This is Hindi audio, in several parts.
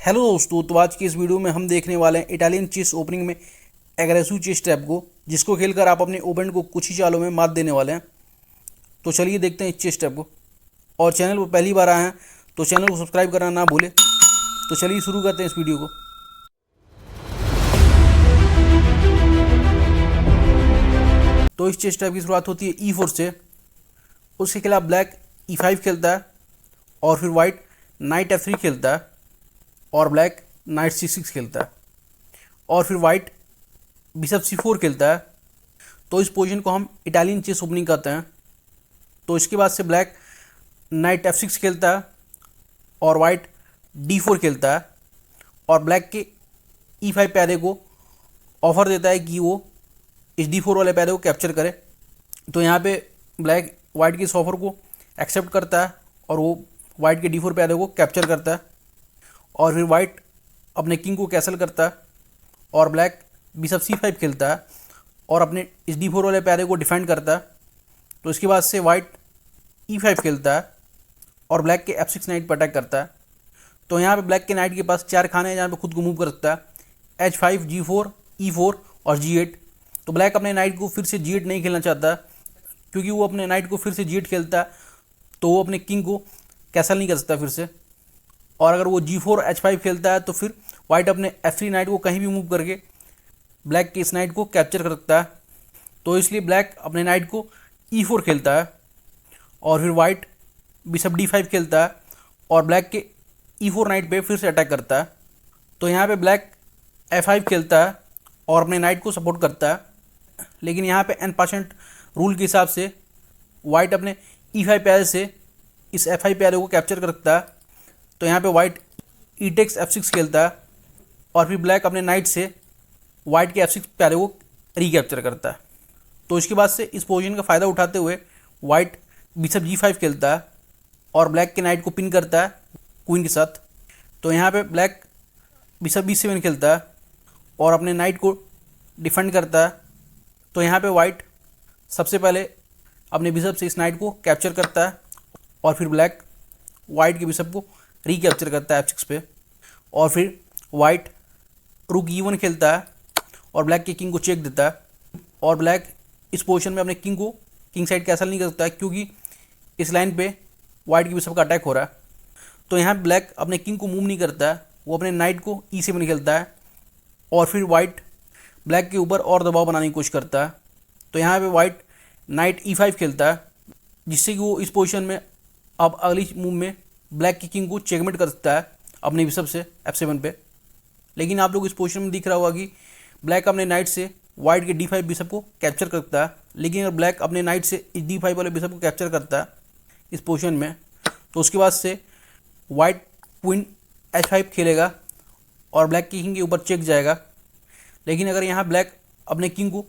हेलो दोस्तों, तो आज की इस वीडियो में हम देखने वाले हैं इटालियन चेस ओपनिंग में एग्रेसिव चेस टैप को, जिसको खेलकर आप अपने ओपोनेंट को कुछ ही चालों में मात देने वाले हैं। तो चलिए देखते हैं इस चेस टैप को। और चैनल पर पहली बार आए हैं तो चैनल को सब्सक्राइब करना ना भूलें। तो चलिए शुरू करते हैं इस वीडियो को। तो इस चेस टैप की शुरुआत होती है E4 से। उसके खिलाफ ब्लैक E5 खेलता है और फिर वाइट नाइट F3 खेलता है और ब्लैक नाइट C6 खेलता है और फिर वाइट बिशप C4 खेलता है। तो इस पोजीशन को हम इटालियन चेस ओपनिंग कहते हैं। तो इसके बाद से ब्लैक नाइट F6 खेलता है और वाइट D4 खेलता है और ब्लैक के E5 पैदे को ऑफर देता है कि वो इस D4 वाले पैदे को कैप्चर करे। तो यहाँ पे ब्लैक वाइट के इस ऑफर को एक्सेप्ट करता है और वो वाइट के D4 पैदे को कैप्चर करता है और फिर वाइट अपने किंग को कैसल करता है और ब्लैक बिशप C5 खेलता है और अपने इस D4 वाले पैदे को डिफेंड करता है। तो इसके बाद से वाइट E5 खेलता है और ब्लैक के F6 नाइट पर अटैक करता है। तो यहाँ पे ब्लैक के नाइट के पास 4 खाने हैं जहाँ पे खुद को मूव कर सकता है, H5, G4, E4 और G8। तो ब्लैक अपने नाइट को फिर से G8 नहीं खेलना चाहता, क्योंकि वो अपने नाइट को फिर से G8 खेलता है तो वो अपने किंग को कैसल नहीं कर सकता फिर से। और अगर वो G4 H5 खेलता है तो फिर वाइट अपने F3 नाइट को कहीं भी मूव करके ब्लैक के इस नाइट को कैप्चर कर सकता है। तो इसलिए ब्लैक अपने नाइट को E4 खेलता है और फिर वाइट बिशप D5 खेलता है और ब्लैक के E4 नाइट पे फिर से अटैक करता है। तो यहाँ पे ब्लैक F5 खेलता है और अपने नाइट को सपोर्ट करता है, लेकिन यहाँ पे n% रूल के हिसाब से वाइट अपने E5 पैदे से इस F5 पैदे को कैप्चर कर सकता है। तो यहाँ पे वाइट E takes F6 खेलता है और फिर ब्लैक अपने नाइट से वाइट के F6 पैदे को रिकैप्चर करता है। तो इसके बाद से इस पोजीशन का फ़ायदा उठाते हुए वाइट बिशप G5 खेलता है और ब्लैक के नाइट को पिन करता है क्वीन के साथ। तो यहाँ पे ब्लैक बिशप B7 खेलता है और अपने नाइट को डिफेंड करता है। तो यहाँ पे वाइट सबसे पहले अपने बिशप से इस नाइट को कैप्चर करता है और फिर ब्लैक वाइट के बिशप को रिकैप्चर करता है F6 पे और फिर वाइट रुक E1 खेलता है और ब्लैक के किंग को चेक देता है। और ब्लैक इस पोजीशन में अपने किंग को किंग साइड कैसल नहीं कर सकता है, क्योंकि इस लाइन पे वाइट के बिशप का अटैक हो रहा है। तो यहाँ ब्लैक अपने किंग को मूव नहीं करता है, वो अपने नाइट को E7 खेलता है और फिर वाइट ब्लैक के ऊपर और दबाव बनाने की कोशिश करता है। तो यहाँ पे वाइट नाइट E5 खेलता है, जिससे कि वो इस पोजीशन में अब अगली मूव में ब्लैक की किंग को चेकमेट कर सकता है अपने बिशप से F7 पे। लेकिन आप लोग इस पोजीशन में दिख रहा होगा कि ब्लैक अपने नाइट से वाइट के D5 बिशप को कैप्चर करता है, लेकिन अगर ब्लैक अपने नाइट से इस D5 वाले बिशप को कैप्चर करता है इस पोजीशन में, तो उसके बाद से वाइट क्वीन H5 खेलेगा और ब्लैक की किंग के ऊपर चेक जाएगा। लेकिन अगर यहाँ ब्लैक अपने किंग को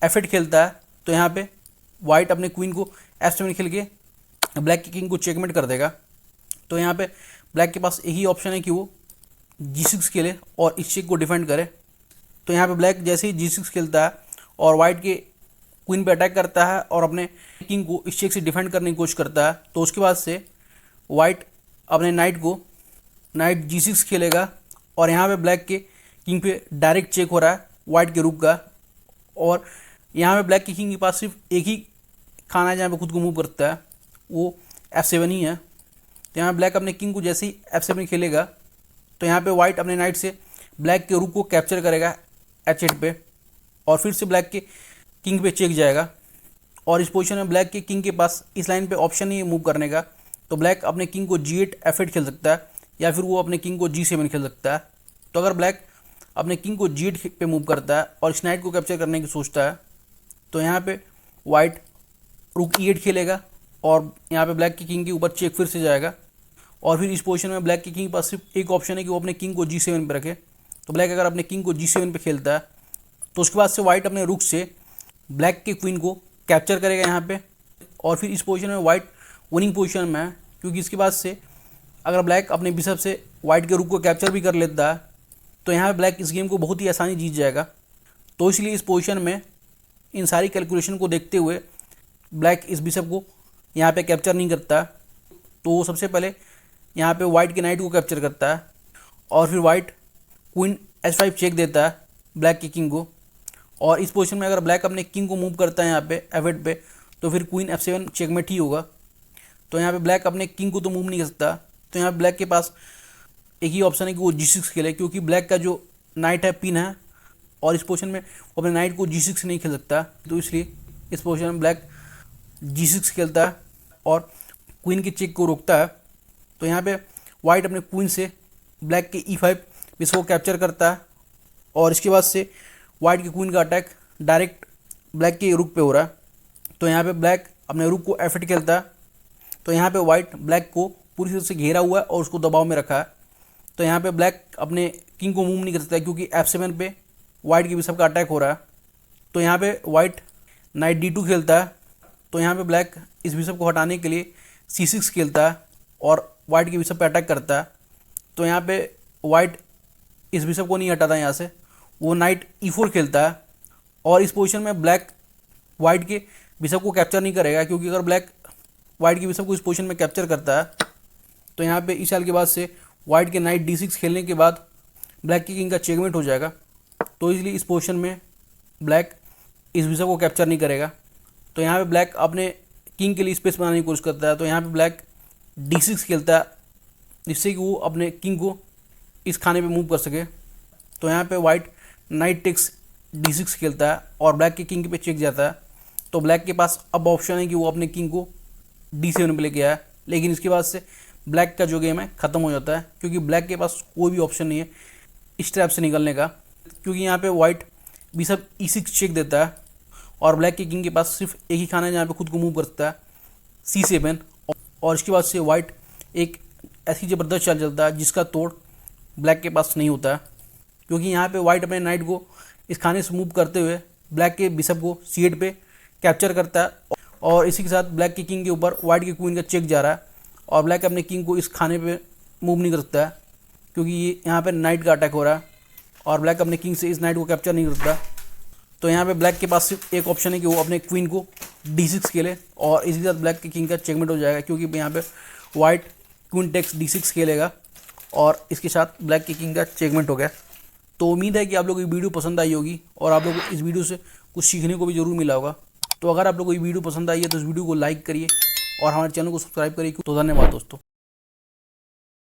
F8 खेलता है तो यहाँ पे वाइट अपने क्वीन को F7 खेल के ब्लैक की किंग को चेकमेट कर देगा। तो यहाँ पे ब्लैक के पास यही ऑप्शन है कि वो G6 खेले और इस चेक को डिफेंड करे। तो यहाँ पे ब्लैक जैसे ही G6 खेलता है और वाइट के क्वीन पे अटैक करता है और अपने किंग को इस चेक से डिफेंड करने की कोशिश करता है, तो उसके बाद से वाइट अपने नाइट को नाइट G6 खेलेगा और यहाँ पे ब्लैक के किंग पे डायरेक्ट चेक हो रहा है वाइट के रुक का। और यहाँ पे ब्लैक की किंग के पास सिर्फ एक ही खाना है जहाँ पे खुद को मूव करता है, वो F7 ही है। तो यहाँ ब्लैक अपने किंग को जैसे ही F7 खेलेगा तो यहाँ पे वाइट अपने नाइट से ब्लैक के रुक को कैप्चर करेगा H8 पे और फिर से ब्लैक के किंग पे चेक जाएगा। और इस पोजीशन में ब्लैक के किंग के पास इस लाइन पे ऑप्शन नहीं है मूव करने का, तो ब्लैक अपने किंग को G8 F8 खेल सकता है या फिर वो अपने किंग को G7 खेल सकता है। तो अगर ब्लैक अपने किंग को G8 पे मूव करता है और इस नाइट को कैप्चर करने की सोचता है, तो यहाँ पे वाइट रुक E8 खेलेगा और यहाँ पे ब्लैक की किंग के ऊपर चेक फिर से जाएगा। और फिर इस पोजीशन में ब्लैक की किंग के पास सिर्फ एक ऑप्शन है कि वो अपने किंग को G7 पे रखे। तो ब्लैक अगर अपने किंग को G7 पे खेलता है तो उसके बाद से वाइट अपने रुक से ब्लैक के क्वीन को कैप्चर करेगा यहाँ पे। और फिर इस पोजीशन में वाइट विनिंग पोजीशन में है, क्योंकि इसके बाद से अगर ब्लैक अपने बिशप से वाइट के रुक को कैप्चर भी कर लेता है तो यहाँ पे ब्लैक इस गेम को बहुत ही आसानी जीत जाएगा। तो इसलिए इस पोजीशन में इन सारी कैलकुलेशन को देखते हुए ब्लैक इस बिशप को यहाँ पे कैप्चर नहीं करता, तो सबसे पहले यहाँ पे वाइट के नाइट को कैप्चर करता है और फिर वाइट क्वीन H5 चेक देता है ब्लैक की किंग को। और इस पोजीशन में अगर ब्लैक अपने किंग को मूव करता है यहाँ पे F8 पे, तो फिर क्वीन F7 चेकमेट ही होगा। तो यहाँ पे ब्लैक अपने किंग को तो मूव नहीं कर सकता। तो यहाँ ब्लैक के पास एक ही ऑप्शन है कि वो G6 खेले, क्योंकि ब्लैक का जो नाइट है पिन है और इस पोजीशन में वो अपने नाइट को G6 नहीं खेल सकता। तो इसलिए इस पोजीशन में ब्लैक G6 खेलता है और क्वीन के चेक को रोकता है। तो यहाँ पे वाइट अपने क्वीन से ब्लैक के E5 बिशप को कैप्चर करता है और इसके बाद से वाइट के क्वीन का अटैक डायरेक्ट ब्लैक के रुक पे हो रहा है। तो यहाँ पे ब्लैक अपने रुक को F8 खेलता है। तो यहाँ पे वाइट ब्लैक को पूरी तरह से घेरा हुआ है और उसको दबाव में रखा है। तो यहाँ पे ब्लैक अपने किंग को मूव नहीं कर सकता क्योंकि F7 पे वाइट के बिशप का अटैक हो रहा है। तो यहाँ पे वाइट नाइट D2 खेलता है। तो यहाँ पे ब्लैक इस बिशप को हटाने के लिए C6 खेलता है और वाइट के बिशप पे अटैक करता है। तो यहाँ पे वाइट इस बिशप को नहीं हटाता, यहाँ से वो नाइट E4 खेलता है। और इस पोजीशन में ब्लैक वाइट के बिशप को कैप्चर नहीं करेगा, क्योंकि अगर ब्लैक वाइट के बिशप को इस पोजीशन में कैप्चर करता है तो यहाँ पे इस चाल के बाद से वाइट के नाइट D6 खेलने के बाद ब्लैक की किंग का चेकमेट हो जाएगा। तो इसलिए इस पोजीशन में ब्लैक इस बिशप को कैप्चर नहीं करेगा। तो यहाँ पे ब्लैक अपने किंग के लिए स्पेस बनाने की कोशिश करता है। तो यहाँ पे ब्लैक D6 खेलता है जिससे कि वो अपने किंग को इस खाने पे मूव कर सके। तो यहाँ पे वाइट नाइट टेक्स D6 खेलता है और ब्लैक के किंग पे चेक जाता है। तो ब्लैक के पास अब ऑप्शन है कि वो अपने किंग को D7 पे लेके आया, लेकिन इसके बाद से ब्लैक का जो गेम है ख़त्म हो जाता है, क्योंकि ब्लैक के पास कोई भी ऑप्शन नहीं है इस ट्रैप से निकलने का। क्योंकि यहाँ पे वाइट बिशप E6 चेक देता है और ब्लैक के किंग के पास सिर्फ एक ही खाना है जहाँ पे खुद को मूव कर सकता है, C7। और इसके बाद से वाइट एक ऐसी ज़बरदस्त चाल चलता है जिसका तोड़ ब्लैक के पास नहीं होता है। क्योंकि यहाँ पे वाइट अपने नाइट को इस खाने से मूव करते हुए ब्लैक के बिशप को C8 पे कैप्चर करता है और इसी के साथ ब्लैक के किंग के ऊपर वाइट के क्वीन का चेक जा रहा है और ब्लैक अपने किंग को इस खाने पे मूव नहीं कर सकता है, क्योंकि ये यहाँ पे नाइट का अटैक हो रहा है और ब्लैक अपने किंग से इस नाइट को कैप्चर नहीं करता। तो यहाँ पे ब्लैक के पास सिर्फ एक ऑप्शन है कि वो अपने क्वीन को D6 खेले और इसी के साथ ब्लैक के किंग का चेकमेट हो जाएगा, क्योंकि यहाँ पे वाइट क्वीन टेक्स D6 खेलेगा और इसके साथ ब्लैक के किंग का चेकमेट हो गया। तो उम्मीद है कि आप लोगों को ये वीडियो पसंद आई होगी और आप लोगों को इस वीडियो से कुछ सीखने को भी ज़रूर मिला होगा। तो अगर आप लोगों को ये वीडियो पसंद आई है तो इस वीडियो को लाइक करिए और हमारे चैनल को सब्सक्राइब करिए। तो धन्यवाद दोस्तों।